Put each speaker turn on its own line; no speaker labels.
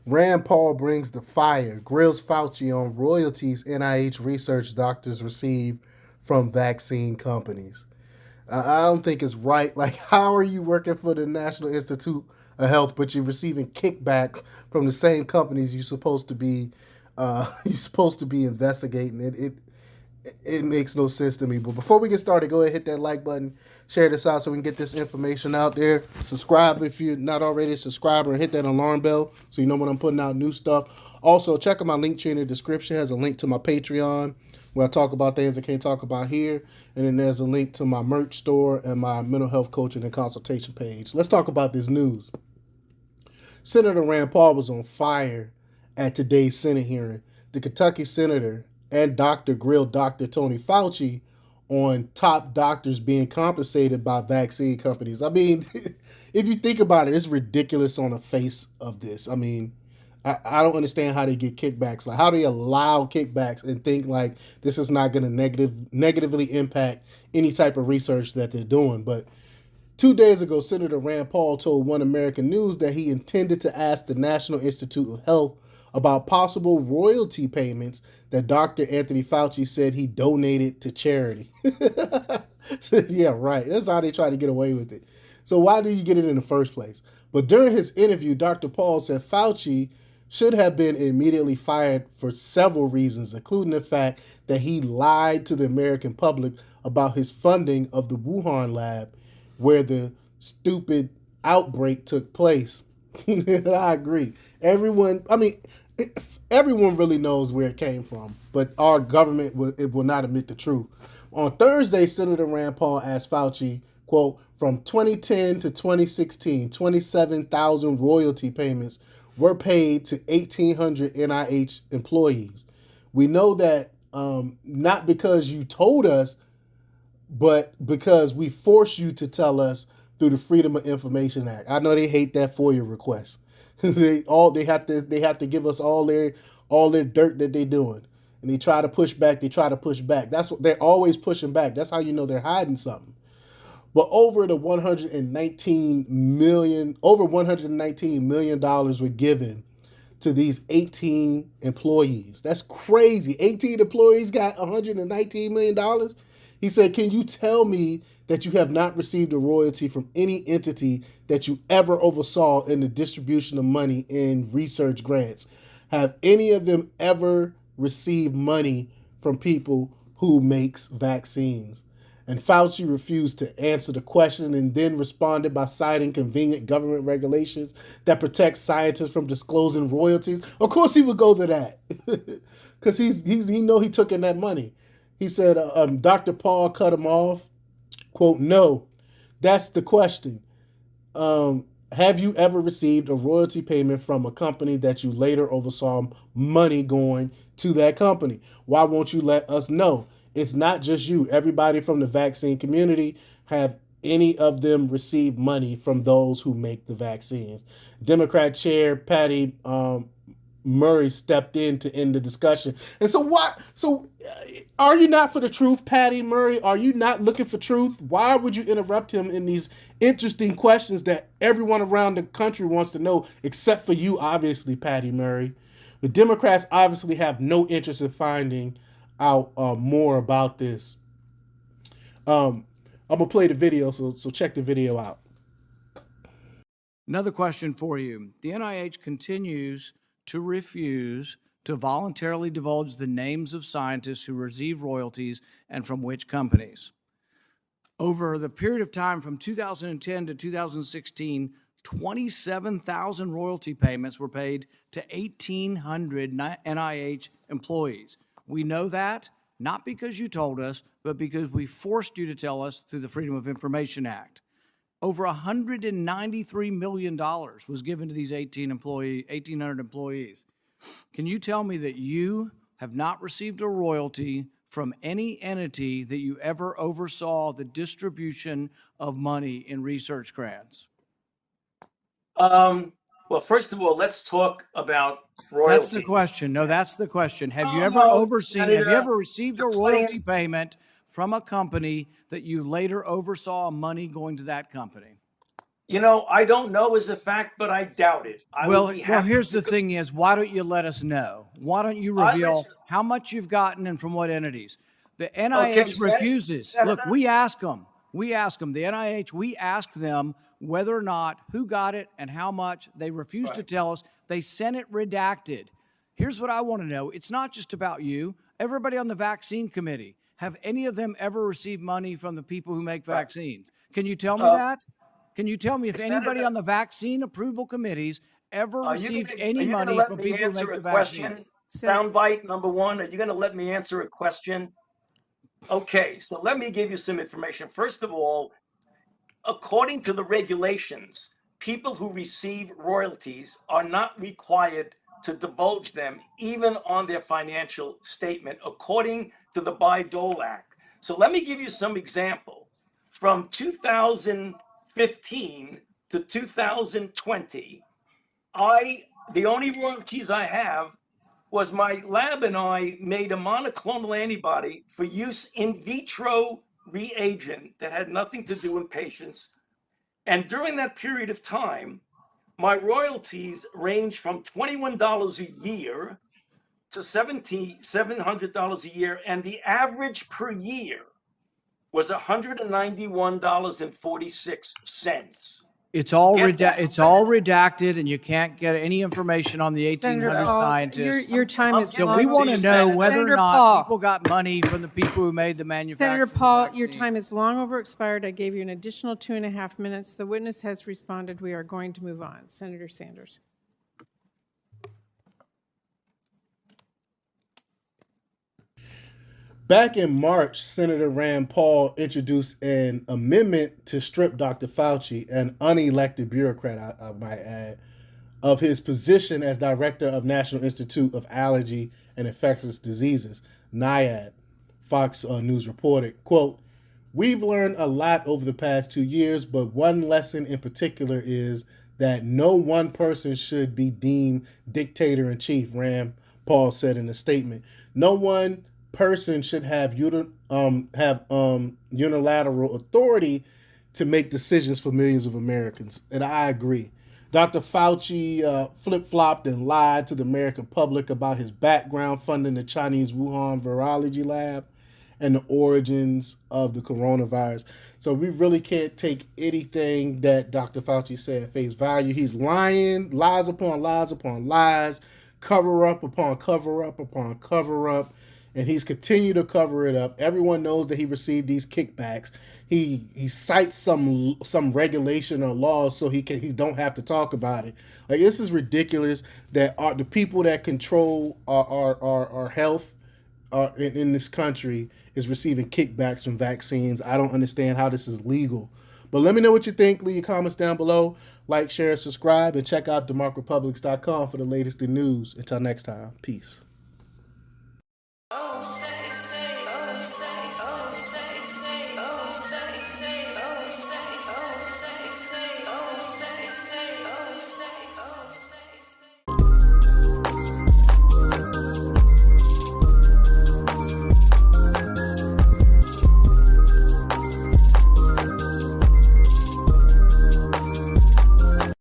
Rand Paul brings the fire, grills Fauci on royalties NIH research doctors receive from vaccine companies. I don't think it's right. Like, how are you working for the National Institute of Health, but you're receiving kickbacks from the same companies you're supposed to be investigating? It makes no sense to me. But before we get started, go ahead and hit that like button, share this out so we can get this information out there. Subscribe if you're not already a subscriber, and hit that alarm bell so you know when I'm putting out new stuff. Also, check out my link tree in the description. It has a link to my Patreon where I talk about things I can't talk about here. And then there's a link to my merch store and my mental health coaching and consultation page. Let's talk about this news. Senator Rand Paul was on fire at today's Senate hearing. The Kentucky senator and doctor grilled Dr. Tony Fauci on top doctors being compensated by vaccine companies. I mean, if you think about it, it's ridiculous on the face of this. I mean, I don't understand how they get kickbacks. Like, how do they allow kickbacks and think like this is not going to negatively impact any type of research that they're doing? But 2 days ago, Senator Rand Paul told One American News that he intended to ask the National Institute of Health about possible royalty payments that Dr. Anthony Fauci said he donated to charity. Yeah, right. That's how they try to get away with it. So why did you get it in the first place? But during his interview, Dr. Paul said Fauci should have been immediately fired for several reasons, including the fact that he lied to the American public about his funding of the Wuhan lab where the stupid outbreak took place. I agree. Everyone really knows where it came from, but our government will not admit the truth. On Thursday, Senator Rand Paul asked Fauci, quote, from 2010 to 2016, 27,000 royalty payments were paid to 1,800 NIH employees. We know that not because you told us, but because we force you to tell us through the Freedom of Information Act. I know they hate that FOIA request. they have to give us all their dirt that they're doing. And they try to push back. That's what they're always pushing back. That's how you know they're hiding something. But over $119 million were given to these 18 employees. That's crazy. 18 employees got $119 million. He said, can you tell me that you have not received a royalty from any entity that you ever oversaw in the distribution of money in research grants? Have any of them ever received money from people who makes vaccines? And Fauci refused to answer the question and then responded by citing convenient government regulations that protect scientists from disclosing royalties. Of course he would go to that because he know he took in that money. He said, Dr. Paul cut him off. Quote, no, that's the question. Have you ever received a royalty payment from a company that you later oversaw money going to that company? Why won't you let us know? It's not just you. Everybody from the vaccine community, have any of them received money from those who make the vaccines? Democrat Chair Patty Murray stepped in to end the discussion. And so what? So are you not for the truth, Patty Murray? Are you not looking for truth? Why would you interrupt him in these interesting questions that everyone around the country wants to know, except for you, obviously, Patty Murray? The Democrats obviously have no interest in finding out more about this. I'm gonna play the video, so check the video out.
Another question for you. The NIH continues to refuse to voluntarily divulge the names of scientists who receive royalties and from which companies. Over the period of time from 2010 to 2016, 27,000 royalty payments were paid to 1,800 NIH employees. We know that not because you told us, but because we forced you to tell us through the Freedom of Information Act. Over $193 million was given to these 1,800 employees. Can you tell me that you have not received a royalty from any entity that you ever oversaw the distribution of money in research grants?
Well, first of all, let's talk about royalties.
That's the question. No, that's the question. Have you ever received a royalty payment from a company that you later oversaw money going to that company?
I don't know as a fact, but I doubt it. I would
Well,
be happy
here's
to
the thing is, why don't you let us know? Why don't you reveal how much you've gotten and from what entities? The
Okay,
NIH refuses. Look,
Senator.
we ask them. The NIH, we ask them whether or not who got it and how much. They refuse to
Right.
tell us. They sent it redacted. Here's what I want to know. It's not just about you. Everybody on the vaccine committee, have any of them ever received money from the people who make vaccines? Can you tell me that? Can you tell me if anybody
Senator,
on the vaccine approval committees ever received any
are you gonna
money
let
from
me
people who make
answer a
the
question?
vaccines?
Soundbite number one. Are you gonna let me answer a question? Okay, so let me give you some information. First of all, according to the regulations, people who receive royalties are not required to divulge them even on their financial statement, according to the Bayh-Dole Act. So let me give you some example. From 2015 to 2020, the only royalties I have was my lab and I made a monoclonal antibody for use in vitro reagent that had nothing to do in patients. And during that period of time, my royalties ranged from $21 a year to $700 a year. And the average per year was $191.46.
It's all
Get that?
redacted, and you can't get any information on the
Senator
1,800
Paul,
scientists.
your time is
So
long
we want
over.
to know whether
Senator
or not
Paul.
people got money from the people who made the manufacturing.
Senator Paul, your
vaccine.
time is long over expired. I gave you an additional 2.5 minutes. The witness has responded. We are going to move on. Senator Sanders.
Back in March, Senator Rand Paul introduced an amendment to strip Dr. Fauci, an unelected bureaucrat, I might add, of his position as director of National Institute of Allergy and Infectious Diseases, NIAID. Fox News reported, quote, "We've learned a lot over the past 2 years, but one lesson in particular is that no one person should be deemed dictator in chief," Rand Paul said in a statement. No one person should have unilateral authority to make decisions for millions of Americans. And I agree. Dr. Fauci flip-flopped and lied to the American public about his background funding the Chinese Wuhan virology lab and the origins of the coronavirus. So we really can't take anything that Dr. Fauci said at face value. He's lying, lies upon lies upon lies, cover up upon cover up upon cover up, and he's continued to cover it up. Everyone knows that he received these kickbacks. He cites some regulation or laws so he don't have to talk about it. Like, this is ridiculous that the people that control our health in this country is receiving kickbacks from vaccines. I don't understand how this is legal. But let me know what you think. Leave your comments down below. Like, share, subscribe, and check out democrapublics.com for the latest in news. Until next time, peace.
Oh,